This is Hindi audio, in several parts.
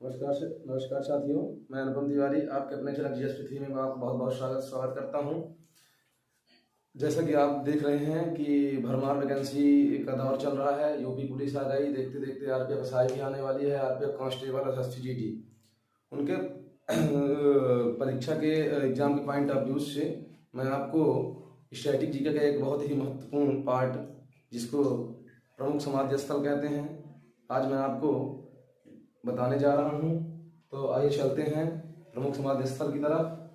नमस्कार साथियों, मैं अनुपम तिवारी आपके अपने चैनल जीएस पृथ्वी में आपका बहुत बहुत स्वागत करता हूं। जैसा कि आप देख रहे हैं कि भरमार वैकेंसी का दौर चल रहा है। यूपी पुलिस आ गई, देखते देखते आरपीएफ एसआई भी आने वाली है, आरपीएफ कांस्टेबल एसएससी जीडी। उनके परीक्षा के एग्जाम के पॉइंट ऑफ व्यू से मैं आपको स्टैटिक जीके का एक बहुत ही महत्वपूर्ण पार्ट, जिसको प्रमुख समाधि स्थल कहते हैं, आज मैं आपको बताने जा रहा हूं। तो आइए चलते हैं प्रमुख समाधि स्थल की तरफ।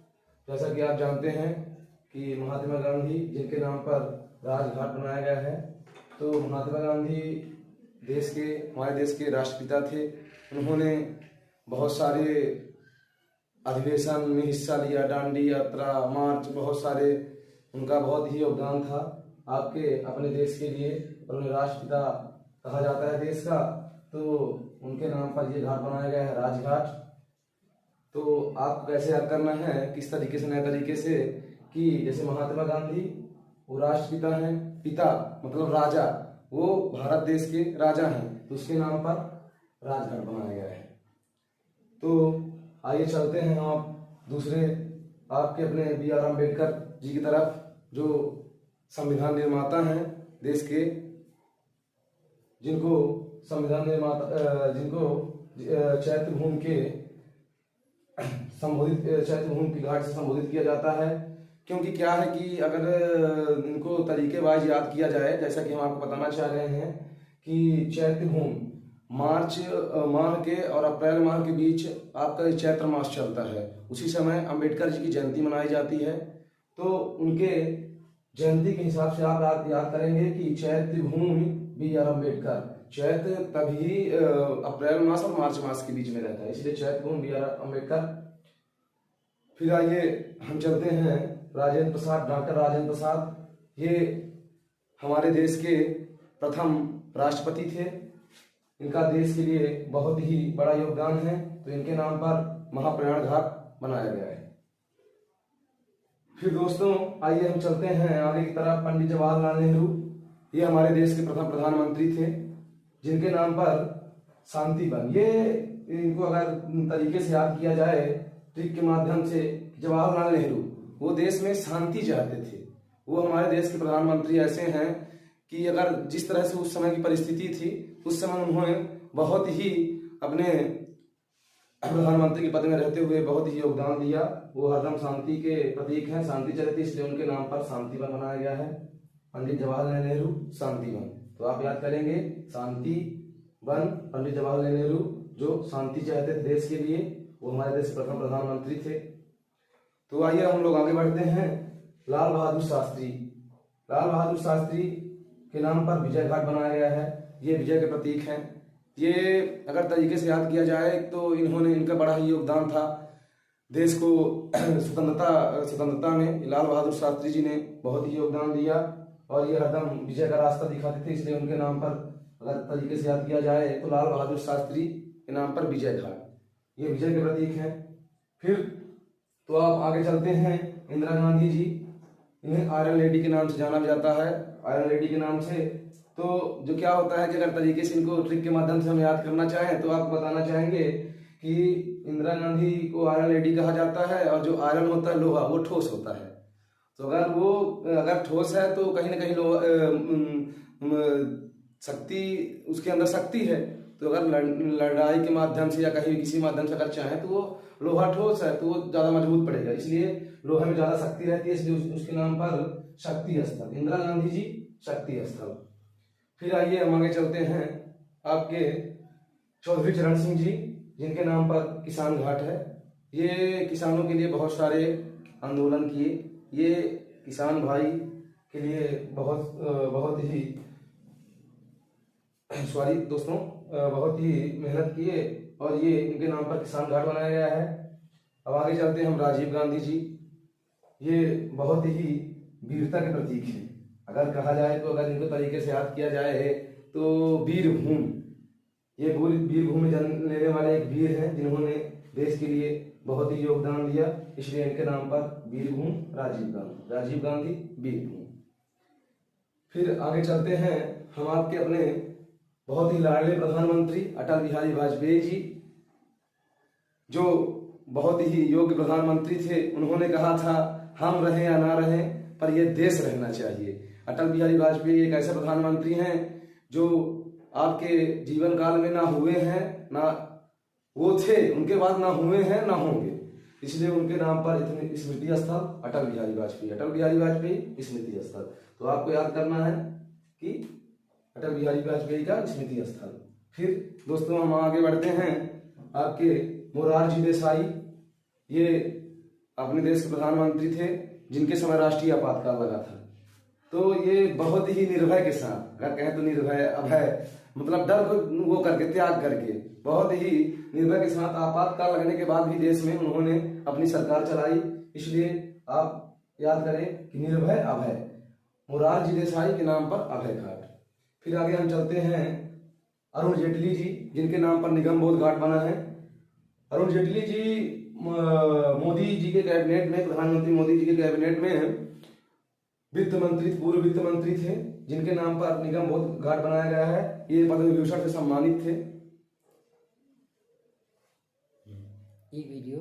जैसा कि आप जानते हैं कि महात्मा गांधी, जिनके नाम पर राजघाट बनाया गया है, तो महात्मा गांधी हमारे देश के राष्ट्रपिता थे। उन्होंने बहुत सारे अधिवेशन में हिस्सा लिया, दांडी यात्रा, मार्च, बहुत सारे, उनका बहुत ही योगदान था आपके अपने देश के लिए, और उन्हें राष्ट्रपिता कहा जाता है देश का। तो उनके नाम पर ये घाट बनाया गया है, राजघाट। तो आपको कैसे याद करना है, किस तरीके से, नए तरीके से, कि जैसे महात्मा गांधी वो राष्ट्रपिता हैं, पिता मतलब राजा, वो भारत देश के राजा हैं, तो उसके नाम पर राजघाट बनाया गया है। तो आइए चलते हैं आप दूसरे आपके अपने बी.आर. अम्बेडकर जी की तरफ, जो संविधान निर्माता हैं देश के, जिनको चैत्य भूमि के घाट से संबोधित किया जाता है। क्योंकि क्या है कि अगर इनको तरीके वाइज याद किया जाए, जैसा कि हम आपको बताना चाह रहे हैं कि चैत्य भूमि मार्च माह के और अप्रैल माह के बीच आपका चैत्र मास चलता है, उसी समय अम्बेडकर जी की जयंती मनाई जाती है। तो उनके जयंती के हिसाब से आप याद करेंगे कि चैत्य भूमि बी.आर. अम्बेडकर। चैत्र तभी अप्रैल मास और मार्च मास के बीच में रहता है, इसलिए चैत्र भूमि बी.आर. अम्बेडकर। फिर आइए हम चलते हैं डॉक्टर राजेंद्र प्रसाद। ये हमारे देश के प्रथम राष्ट्रपति थे। इनका देश के लिए बहुत ही बड़ा योगदान है, तो इनके नाम पर महाप्रयाण घाट बनाया गया है। फिर दोस्तों आइए हम चलते हैं आगे की तरफ। पंडित जवाहरलाल नेहरू, ये हमारे देश के प्रथम प्रधानमंत्री थे, जिनके नाम पर शांति वन, ये इनको अगर तरीके से याद किया जाए ट्रिक के माध्यम से, जवाहरलाल नेहरू वो देश में शांति चाहते थे। वो हमारे देश के प्रधानमंत्री ऐसे हैं कि अगर जिस तरह से उस समय की परिस्थिति थी, उस समय उन्होंने बहुत ही अपने प्रधानमंत्री के पद में रहते हुए बहुत ही योगदान दिया। वो हरदम शांति के प्रतीक हैं, शांति चाहते, इसलिए उनके नाम पर शांति वन बनाया गया है, पंडित जवाहरलाल नेहरू शांति वन। तो आप याद करेंगे शांति वन, पंडित जवाहरलाल नेहरू जो शांति चाहते थे देश के लिए, वो हमारे देश के प्रथम प्रधानमंत्री थे। तो आइए हम लोग आगे बढ़ते हैं। लाल बहादुर शास्त्री के नाम पर विजय घाट बनाया गया है, ये विजय के प्रतीक हैं। ये अगर तरीके से याद किया जाए तो इनका बड़ा ही योगदान था देश को स्वतंत्रता में। लाल बहादुर शास्त्री जी ने बहुत ही योगदान दिया, और ये हरदम विजय का रास्ता दिखाते थे, इसलिए उनके नाम पर अगर तरीके से याद किया जाए तो लाल बहादुर शास्त्री के नाम पर विजय घाट, ये विजय के प्रतीक हैं। फिर तो आप आगे चलते हैं। इंदिरा गांधी जी, इन्हें आयरन लेडी के नाम से जाना जाता है, आयरन लेडी के नाम से। तो जो क्या होता है कि अगर तरीके से इनको ट्रिक के माध्यम से हम याद करना चाहें तो आपको बताना चाहेंगे कि इंदिरा गांधी को आयरन लेडी कहा जाता है, और जो आयरन होता है लोहा, वो ठोस होता है। तो अगर ठोस है तो कहीं ना कहीं शक्ति, उसके अंदर शक्ति है। तो अगर लड़ाई के माध्यम से या कहीं किसी माध्यम से अगर चाहे तो वो लोहा ठोस है, तो वो ज्यादा मजबूत पड़ेगा, इसलिए लोहे में ज्यादा शक्ति रहती है, इसलिए उसके नाम पर शक्ति स्थल, इंदिरा गांधी जी शक्ति स्थल। फिर आइए हम आगे चलते हैं आपके चौधरी चरण सिंह जी, जिनके नाम पर किसान घाट है। ये किसानों के लिए बहुत सारे आंदोलन किए, ये किसान भाई के लिए बहुत ही बहुत ही मेहनत किए, और ये इनके नाम पर किसान घाट बनाया गया है। अब आगे चलते हैं हम। राजीव गांधी जी, ये बहुत ही वीरता के प्रतीक हैं। अगर कहा जाए तो अगर इनको तरीके से याद किया जाए तो वीरभूमि, ये वीरभूमि में जन्म लेने वाले एक वीर हैं, जिन्होंने देश के लिए बहुत ही योगदान दिया, इसलिए इनके नाम पर वीरभूमि राजीव गांधी वीरभूमि। फिर आगे चलते हैं हम आपके अपने बहुत ही लाडले प्रधानमंत्री अटल बिहारी वाजपेयी जी। जो बहुत ही योग्य प्रधानमंत्री थे, उन्होंने कहा था हम रहें या ना रहें पर यह देश रहना चाहिए। अटल बिहारी वाजपेयी एक ऐसे प्रधानमंत्री हैं जो आपके जीवन काल में ना हुए हैं, ना वो थे, उनके बाद ना हुए हैं ना होंगे, इसलिए उनके नाम पर इतने स्मृति स्थल अटल बिहारी वाजपेयी, अटल बिहारी वाजपेयी स्मृति स्थल। तो आपको याद करना है कि अटल बिहारी वाजपेयी का स्मृति स्थल। फिर दोस्तों हम आगे बढ़ते हैं, आपके मोरारजी देसाई, ये अपने देश के प्रधानमंत्री थे जिनके समय राष्ट्रीय आपातकाल लगा था। तो ये बहुत ही निर्भय के साथ, अगर कहें तो निर्भय, अभय, मतलब डर को वो करके, त्याग करके, बहुत ही निर्भय के साथ आपातकाल लगने के बाद भी देश में उन्होंने अपनी सरकार चलाई। इसलिए आप याद करें कि निर्भय अभय, मोरारजी देसाई के नाम पर अभय घाट। फिर आगे हम चलते हैं अरुण जेटली जी, जिनके नाम पर निगम बोध घाट बना है। अरुण जेटली जी मोदी जी के कैबिनेट में, प्रधानमंत्री मोदी जी के कैबिनेट में वित्त मंत्री, पूर्व वित्त मंत्री थे, जिनके नाम पर निगम बोध घाट बनाया गया है। ये पद्म विभूषण से सम्मानित थे। ये वीडियो